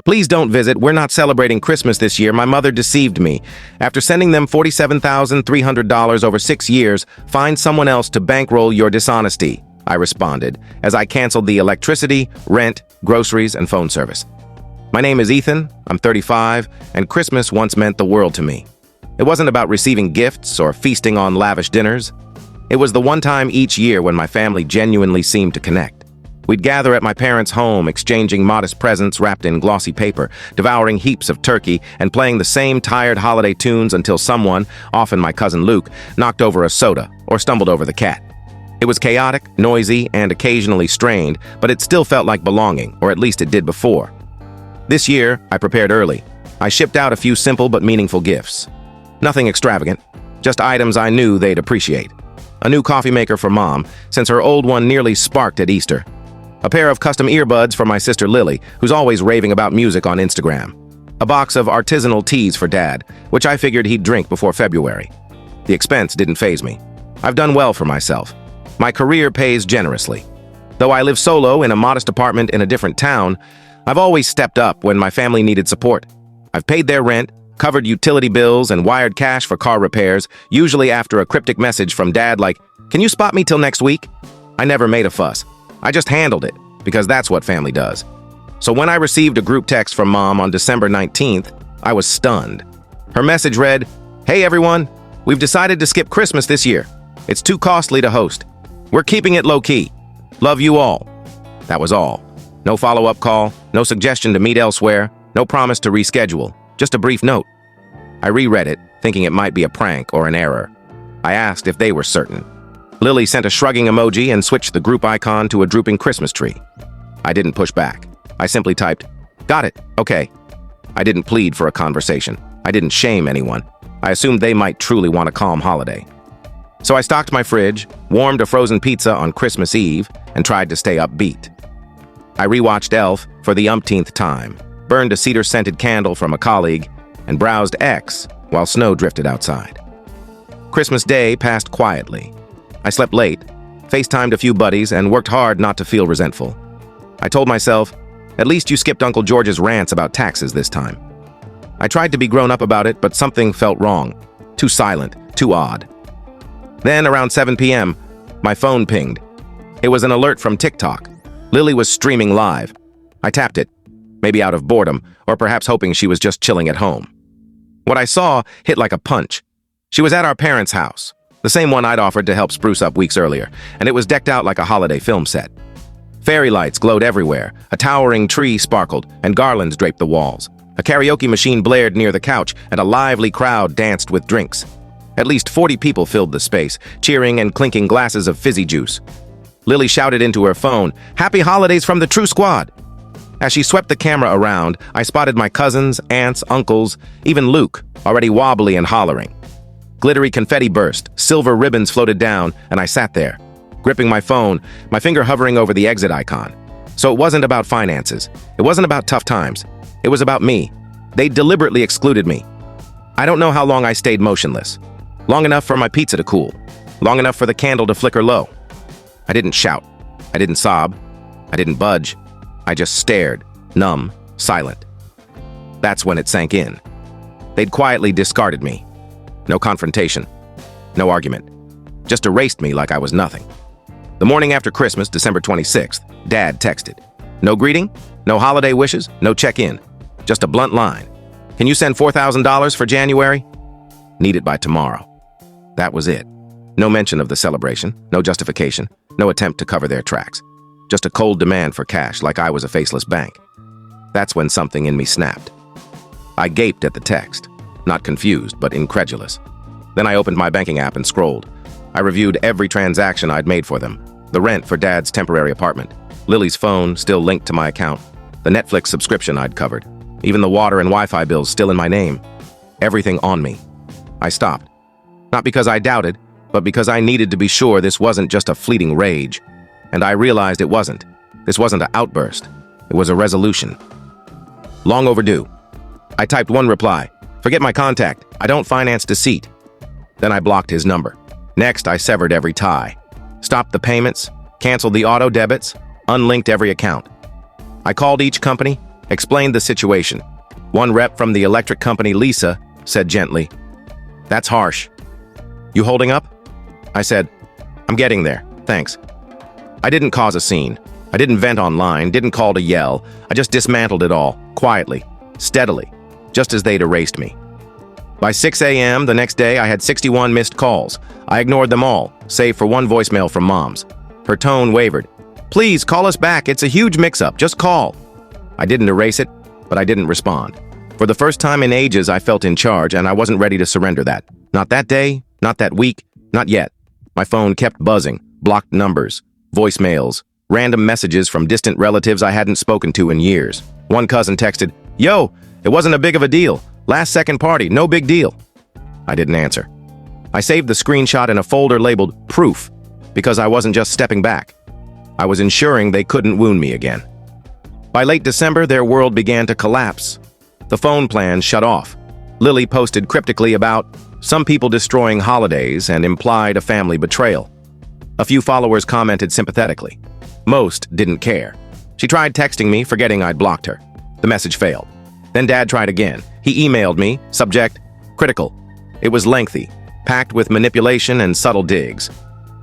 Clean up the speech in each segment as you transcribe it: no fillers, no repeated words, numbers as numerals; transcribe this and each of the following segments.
Please don't visit. We're not celebrating Christmas this year. My mother deceived me. After sending them $47,300 over 6 years, find someone else to bankroll your dishonesty, I responded, as I canceled the electricity, rent, groceries, and phone service. My name is Ethan, I'm 35, and Christmas once meant the world to me. It wasn't about receiving gifts or feasting on lavish dinners. It was the one time each year when my family genuinely seemed to connect. We'd gather at my parents' home, exchanging modest presents wrapped in glossy paper, devouring heaps of turkey, and playing the same tired holiday tunes until someone, often my cousin Luke, knocked over a soda or stumbled over the cat. It was chaotic, noisy, and occasionally strained, but it still felt like belonging, or at least it did before. This year, I prepared early. I shipped out a few simple but meaningful gifts. Nothing extravagant, just items I knew they'd appreciate. A new coffee maker for Mom, since her old one nearly sparked at Easter. A pair of custom earbuds for my sister Lily, who's always raving about music on Instagram. A box of artisanal teas for Dad, which I figured he'd drink before February. The expense didn't faze me. I've done well for myself. My career pays generously. Though I live solo in a modest apartment in a different town, I've always stepped up when my family needed support. I've paid their rent, covered utility bills, and wired cash for car repairs, usually after a cryptic message from Dad like, "Can you spot me till next week?" I never made a fuss. I just handled it, because that's what family does. So when I received a group text from Mom on December 19th, I was stunned. Her message read, "Hey everyone, we've decided to skip Christmas this year. It's too costly to host. We're keeping it low-key. Love you all." That was all. No follow-up call, no suggestion to meet elsewhere, no promise to reschedule, just a brief note. I reread it, thinking it might be a prank or an error. I asked if they were certain. Lily sent a shrugging emoji and switched the group icon to a drooping Christmas tree. I didn't push back. I simply typed, "Got it, okay." I didn't plead for a conversation. I didn't shame anyone. I assumed they might truly want a calm holiday. So I stocked my fridge, warmed a frozen pizza on Christmas Eve, and tried to stay upbeat. I rewatched Elf for the umpteenth time, burned a cedar-scented candle from a colleague, and browsed X while snow drifted outside. Christmas Day passed quietly. I slept late, FaceTimed a few buddies, and worked hard not to feel resentful. I told myself, at least you skipped Uncle George's rants about taxes this time. I tried to be grown up about it, but something felt wrong. Too silent, too odd. Then, around 7 p.m., my phone pinged. It was an alert from TikTok. Lily was streaming live. I tapped it, maybe out of boredom, or perhaps hoping she was just chilling at home. What I saw hit like a punch. She was at our parents' house, the same one I'd offered to help spruce up weeks earlier, and it was decked out like a holiday film set. Fairy lights glowed everywhere, a towering tree sparkled, and garlands draped the walls. A karaoke machine blared near the couch, and a lively crowd danced with drinks. At least 40 people filled the space, cheering and clinking glasses of fizzy juice. Lily shouted into her phone, "Happy holidays from the True Squad!" As she swept the camera around, I spotted my cousins, aunts, uncles, even Luke, already wobbly and hollering. Glittery confetti burst, silver ribbons floated down, and I sat there, gripping my phone, my finger hovering over the exit icon. So it wasn't about finances. It wasn't about tough times. It was about me. They deliberately excluded me. I don't know how long I stayed motionless. Long enough for my pizza to cool. Long enough for the candle to flicker low. I didn't shout. I didn't sob. I didn't budge. I just stared, numb, silent. That's when it sank in. They'd quietly discarded me. No confrontation. No argument. Just erased me like I was nothing. The morning after Christmas, December 26th, Dad texted. No greeting, no holiday wishes, no check-in. Just a blunt line. "Can you send $4,000 for January? Need it by tomorrow." That was it. No mention of the celebration, no justification, no attempt to cover their tracks. Just a cold demand for cash like I was a faceless bank. That's when something in me snapped. I gaped at the text, not confused, but incredulous. Then I opened my banking app and scrolled. I reviewed every transaction I'd made for them. The rent for Dad's temporary apartment, Lily's phone still linked to my account, the Netflix subscription I'd covered, even the water and Wi-Fi bills still in my name. Everything on me. I stopped. Not because I doubted, but because I needed to be sure this wasn't just a fleeting rage. And I realized it wasn't. This wasn't an outburst. It was a resolution. Long overdue. I typed one reply. "Forget my contact. I don't finance deceit." Then I blocked his number. Next, I severed every tie. Stopped the payments, canceled the auto debits, unlinked every account. I called each company, explained the situation. One rep from the electric company, Lisa, said gently, "That's harsh. You holding up?" I said, "I'm getting there, thanks." I didn't cause a scene. I didn't vent online, didn't call to yell. I just dismantled it all, quietly, steadily, just as they'd erased me. By 6 a.m. the next day, I had 61 missed calls. I ignored them all, save for one voicemail from Mom's. Her tone wavered. "Please, call us back. It's a huge mix-up. Just call." I didn't erase it, but I didn't respond. For the first time in ages, I felt in charge, and I wasn't ready to surrender that. Not that day, not that week, not yet. My phone kept buzzing, blocked numbers, voicemails, random messages from distant relatives I hadn't spoken to in years. One cousin texted, "Yo, it wasn't a big of a deal. Last-second party, no big deal." I didn't answer. I saved the screenshot in a folder labeled Proof because I wasn't just stepping back. I was ensuring they couldn't wound me again. By late December, their world began to collapse. The phone plan shut off. Lily posted cryptically about some people destroying holidays and implied a family betrayal. A few followers commented sympathetically. Most didn't care. She tried texting me, forgetting I'd blocked her. The message failed. Then Dad tried again. He emailed me, subject, critical. It was lengthy, packed with manipulation and subtle digs.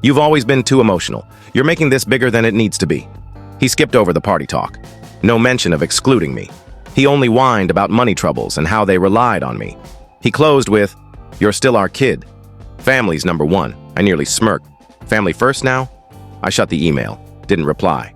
"You've always been too emotional. You're making this bigger than it needs to be." He skipped over the party talk. No mention of excluding me. He only whined about money troubles and how they relied on me. He closed with, "You're still our kid. Family's number one." I nearly smirked. "Family first now?" I shut the email, didn't reply.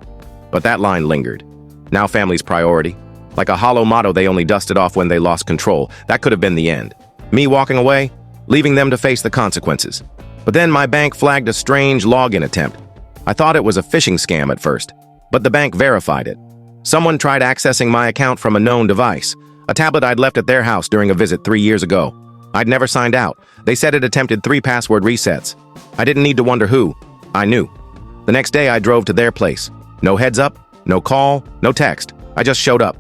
But that line lingered. Now family's priority. Like a hollow motto they only dusted off when they lost control. That could have been the end. Me walking away, leaving them to face the consequences. But then my bank flagged a strange login attempt. I thought it was a phishing scam at first, but the bank verified it. Someone tried accessing my account from a known device, a tablet I'd left at their house during a visit 3 years ago. I'd never signed out. They said it attempted 3 password resets. I didn't need to wonder who. I knew. The next day I drove to their place. No heads up, no call, no text. I just showed up.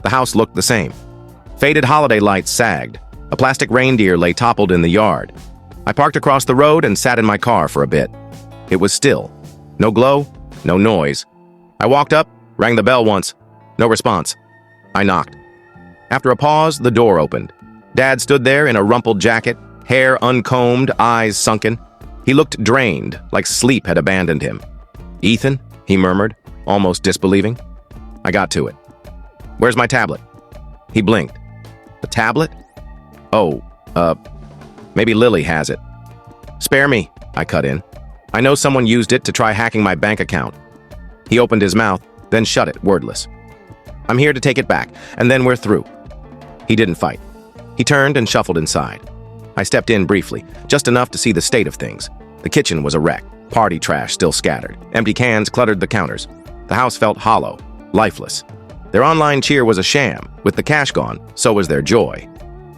The house looked the same. Faded holiday lights sagged. A plastic reindeer lay toppled in the yard. I parked across the road and sat in my car for a bit. It was still. No glow, no noise. I walked up, rang the bell once. No response. I knocked. After a pause, the door opened. Dad stood there in a rumpled jacket, hair uncombed, eyes sunken. He looked drained, like sleep had abandoned him. "Ethan?" he murmured, almost disbelieving. I got to it. "Where's my tablet?" He blinked. "A tablet? Oh, maybe Lily has it." "Spare me," I cut in. "I know someone used it to try hacking my bank account." He opened his mouth, then shut it, wordless. "I'm here to take it back, and then we're through." He didn't fight. He turned and shuffled inside. I stepped in briefly, just enough to see the state of things. The kitchen was a wreck, party trash still scattered. Empty cans cluttered the counters. The house felt hollow, lifeless. Their online cheer was a sham. With the cash gone, so was their joy.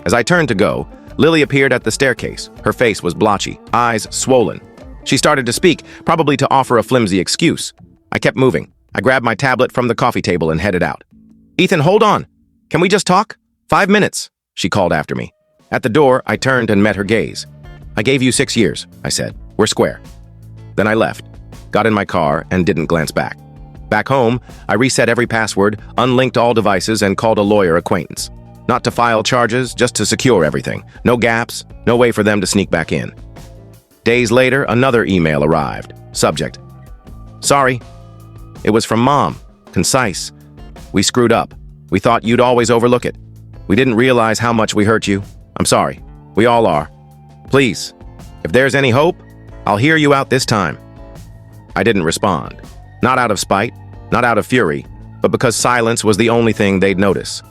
As I turned to go, Lily appeared at the staircase. Her face was blotchy, eyes swollen. She started to speak, probably to offer a flimsy excuse. I kept moving. I grabbed my tablet from the coffee table and headed out. "Ethan, hold on. Can we just talk? 5 minutes," she called after me. At the door, I turned and met her gaze. "I gave you 6 years," I said. "We're square." Then I left, got in my car, and didn't glance back. Back home, I reset every password, unlinked all devices, and called a lawyer acquaintance. Not to file charges, just to secure everything. No gaps, no way for them to sneak back in. Days later, another email arrived. Subject: "Sorry." It was from Mom. Concise. "We screwed up. We thought you'd always overlook it. We didn't realize how much we hurt you. I'm sorry. We all are. Please, if there's any hope, I'll hear you out this time." I didn't respond. Not out of spite, not out of fury, but because silence was the only thing they'd notice.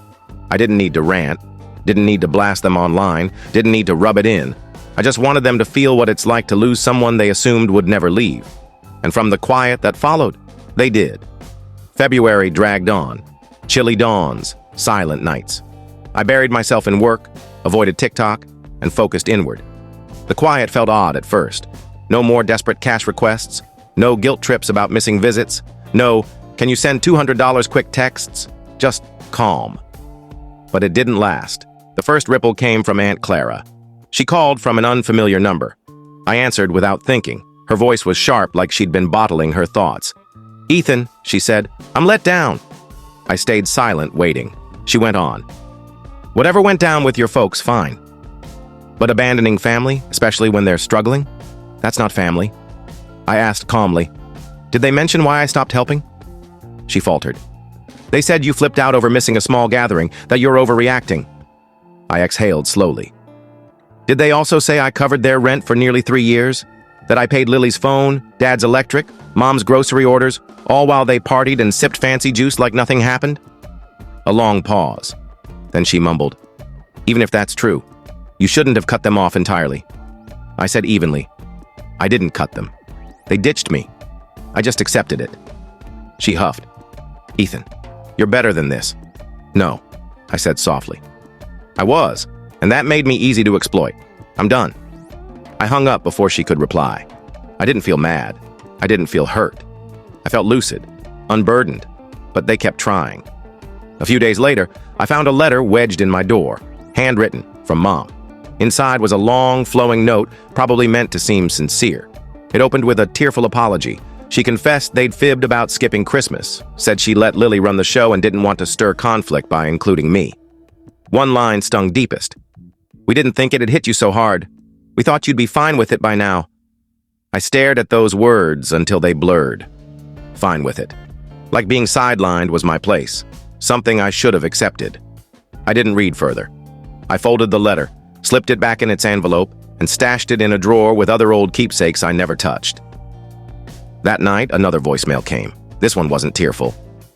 I didn't need to rant, didn't need to blast them online, didn't need to rub it in. I just wanted them to feel what it's like to lose someone they assumed would never leave. And from the quiet that followed, they did. February dragged on. Chilly dawns, silent nights. I buried myself in work, avoided TikTok, and focused inward. The quiet felt odd at first. No more desperate cash requests, no guilt trips about missing visits, no, "Can you send $200 quick texts?" Just calm. But it didn't last. The first ripple came from Aunt Clara. She called from an unfamiliar number. I answered without thinking. Her voice was sharp, like she'd been bottling her thoughts. "Ethan," she said, "I'm let down." I stayed silent, waiting. She went on. Whatever went down with your folks, fine. But abandoning family, especially when they're struggling? That's not family. I asked calmly, did they mention why I stopped helping? She faltered. They said you flipped out over missing a small gathering, that you're overreacting. I exhaled slowly. Did they also say I covered their rent for nearly 3 years? That I paid Lily's phone, Dad's electric, Mom's grocery orders, all while they partied and sipped fancy juice like nothing happened? A long pause. Then she mumbled, even if that's true, you shouldn't have cut them off entirely. I said evenly, I didn't cut them. They ditched me. I just accepted it. She huffed. Ethan, you're better than this. No, I said softly. I was, and that made me easy to exploit. I'm done. I hung up before she could reply. I didn't feel mad. I didn't feel hurt. I felt lucid, unburdened, but they kept trying. A few days later, I found a letter wedged in my door, handwritten, from Mom. Inside was a long, flowing note, probably meant to seem sincere. It opened with a tearful apology. She confessed they'd fibbed about skipping Christmas, said she let Lily run the show and didn't want to stir conflict by including me. One line stung deepest. We didn't think it'd hit you so hard. We thought you'd be fine with it by now. I stared at those words until they blurred. Fine with it. Like being sidelined was my place, something I should have accepted. I didn't read further. I folded the letter, slipped it back in its envelope, and stashed it in a drawer with other old keepsakes I never touched. That night, another voicemail came. This one wasn't tearful.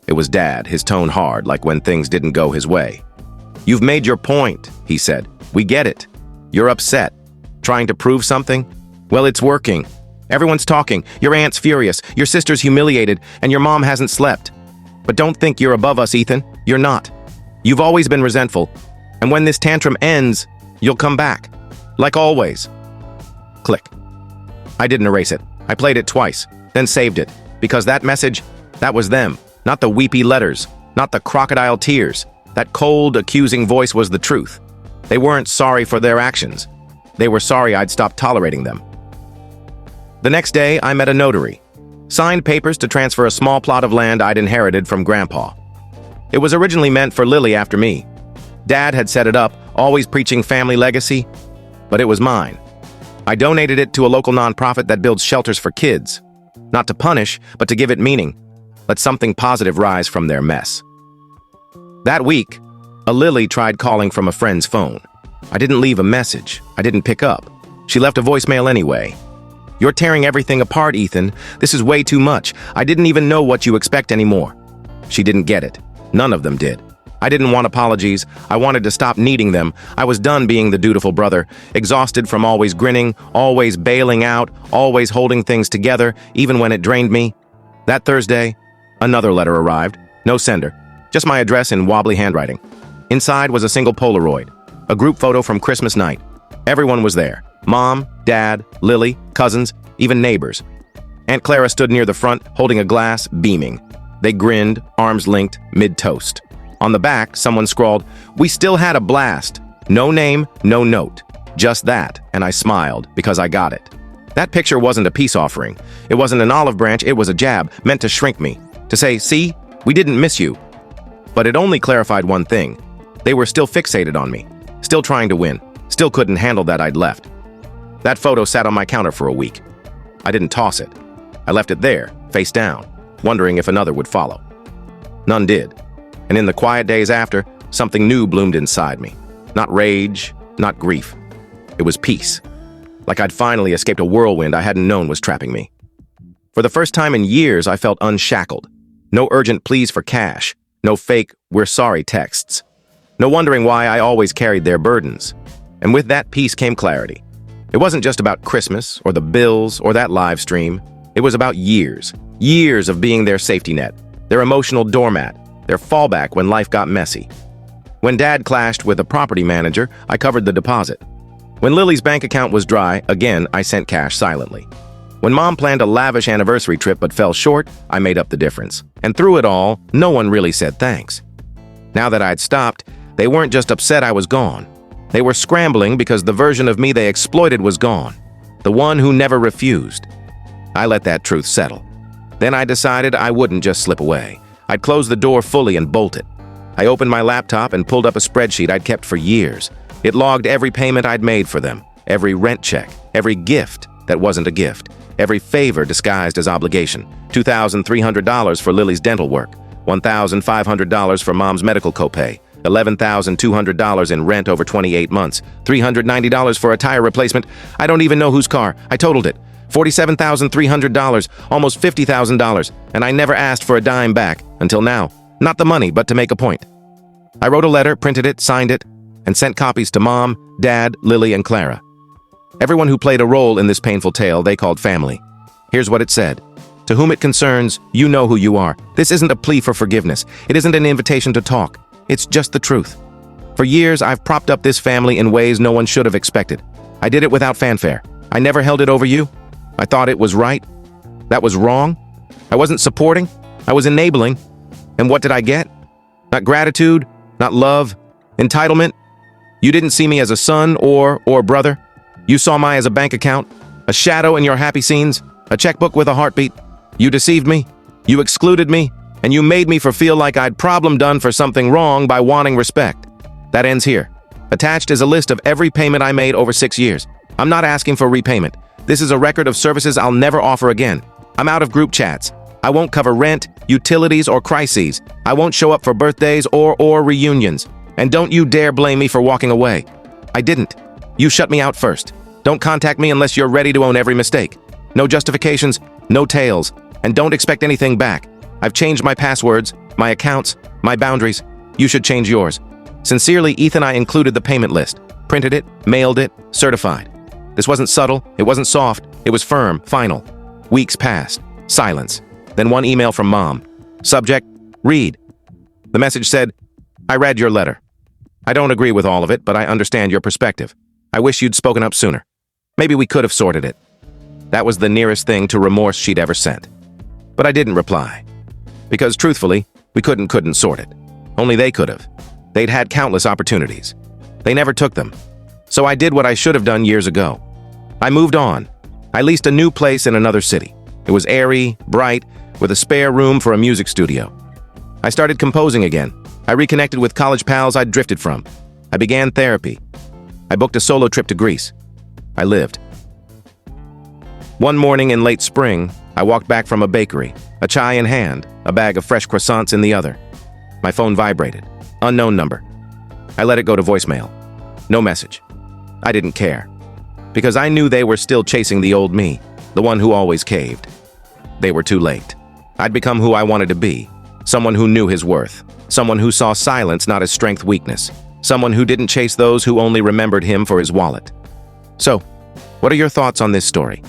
It was Dad, his tone hard, like when things didn't go his way. You've made your point, he said. We get it. You're upset. Trying to prove something? Well, it's working. Everyone's talking. Your aunt's furious, your sister's humiliated, and your mom hasn't slept. But don't think you're above us, Ethan. You're not. You've always been resentful. And when this tantrum ends, you'll come back. Like always. Click. I didn't erase it. I played it twice, then saved it. Because that message, that was them. Not the weepy letters, not the crocodile tears. That cold, accusing voice was the truth. They weren't sorry for their actions. They were sorry I'd stopped tolerating them. The next day, I met a notary. Signed papers to transfer a small plot of land I'd inherited from Grandpa. It was originally meant for Lily after me. Dad had set it up, always preaching family legacy, but it was mine. I donated it to a local nonprofit that builds shelters for kids. Not to punish, but to give it meaning. Let something positive rise from their mess. That week, a Lily tried calling from a friend's phone. I didn't leave a message. I didn't pick up. She left a voicemail anyway. You're tearing everything apart, Ethan. This is way too much. I didn't even know what you expect anymore. She didn't get it. None of them did. I didn't want apologies. I wanted to stop needing them. I was done being the dutiful brother, exhausted from always grinning, always bailing out, always holding things together, even when it drained me. That Thursday, another letter arrived. No sender. Just my address in wobbly handwriting. Inside was a single Polaroid, a group photo from Christmas night. Everyone was there. Mom, Dad, Lily, cousins, even neighbors. Aunt Clara stood near the front, holding a glass, beaming. They grinned, arms linked, mid-toast. On the back, someone scrawled, "We still had a blast. No name, no note. Just that," and I smiled, because I got it. That picture wasn't a peace offering. It wasn't an olive branch, it was a jab, meant to shrink me. To say, see, we didn't miss you. But it only clarified one thing. They were still fixated on me. Still trying to win. Still couldn't handle that I'd left. That photo sat on my counter for a week. I didn't toss it. I left it there, face down, wondering if another would follow. None did. And in the quiet days after, something new bloomed inside me. Not rage, not grief. It was peace. Like I'd finally escaped a whirlwind I hadn't known was trapping me. For the first time in years, I felt unshackled. No urgent pleas for cash. No fake, "we're sorry" texts. No wondering why I always carried their burdens. And with that peace came clarity. It wasn't just about Christmas, or the bills, or that live stream. It was about years. Years of being their safety net, their emotional doormat, their fallback when life got messy. When Dad clashed with a property manager, I covered the deposit. When Lily's bank account was dry, again, I sent cash silently. When Mom planned a lavish anniversary trip but fell short, I made up the difference. And through it all, no one really said thanks. Now that I'd stopped, they weren't just upset I was gone. They were scrambling because the version of me they exploited was gone. The one who never refused. I let that truth settle. Then I decided I wouldn't just slip away. I'd close the door fully and bolt it. I opened my laptop and pulled up a spreadsheet I'd kept for years. It logged every payment I'd made for them, every rent check, every gift that wasn't a gift, every favor disguised as obligation. $2,300 for Lily's dental work, $1,500 for Mom's medical copay, $11,200 in rent over 28 months, $390 for a tire replacement. I don't even know whose car. I totaled it. $47,300, almost $50,000, and I never asked for a dime back until now. Not the money, but to make a point. I wrote a letter, printed it, signed it, and sent copies to Mom, Dad, Lily, and Clara. Everyone who played a role in this painful tale they called family. Here's what it said. To whom it concerns, you know who you are. This isn't a plea for forgiveness. It isn't an invitation to talk. It's just the truth. For years, I've propped up this family in ways no one should have expected. I did it without fanfare. I never held it over you. I thought it was right. That was wrong. I wasn't supporting. I was enabling. And what did I get? Not gratitude, not love, entitlement. You didn't see me as a son or brother. You saw me as a bank account, a shadow in your happy scenes, a checkbook with a heartbeat. You deceived me, you excluded me, and you made me feel like I'd problem done for something wrong by wanting respect. That ends here. Attached is a list of every payment I made over 6 years. I'm not asking for repayment. This is a record of services I'll never offer again. I'm out of group chats. I won't cover rent, utilities, or crises. I won't show up for birthdays or reunions. And don't you dare blame me for walking away. I didn't. You shut me out first. Don't contact me unless you're ready to own every mistake. No justifications, no tales, and don't expect anything back. I've changed my passwords, my accounts, my boundaries. You should change yours. Sincerely, Ethan. I included the payment list, printed it, mailed it, certified. This wasn't subtle, it wasn't soft, it was firm, final. Weeks passed. Silence. Then one email from Mom. Subject, read. The message said, I read your letter. I don't agree with all of it, but I understand your perspective. I wish you'd spoken up sooner. Maybe we could have sorted it. That was the nearest thing to remorse she'd ever sent. But I didn't reply. Because truthfully, we couldn't sort it. Only they could have. They'd had countless opportunities. They never took them. So I did what I should have done years ago. I moved on. I leased a new place in another city. It was airy, bright, with a spare room for a music studio. I started composing again. I reconnected with college pals I'd drifted from. I began therapy. I booked a solo trip to Greece. I lived. One morning in late spring, I walked back from a bakery, a chai in hand, a bag of fresh croissants in the other. My phone vibrated. Unknown number. I let it go to voicemail. No message. I didn't care. Because I knew they were still chasing the old me, the one who always caved. They were too late. I'd become who I wanted to be. Someone who knew his worth. Someone who saw silence not as strength weakness. Someone who didn't chase those who only remembered him for his wallet. So, what are your thoughts on this story?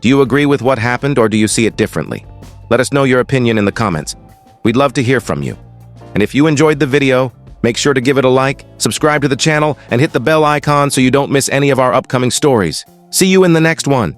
Do you agree with what happened or do you see it differently? Let us know your opinion in the comments. We'd love to hear from you. And if you enjoyed the video, make sure to give it a like, subscribe to the channel, and hit the bell icon so you don't miss any of our upcoming stories. See you in the next one.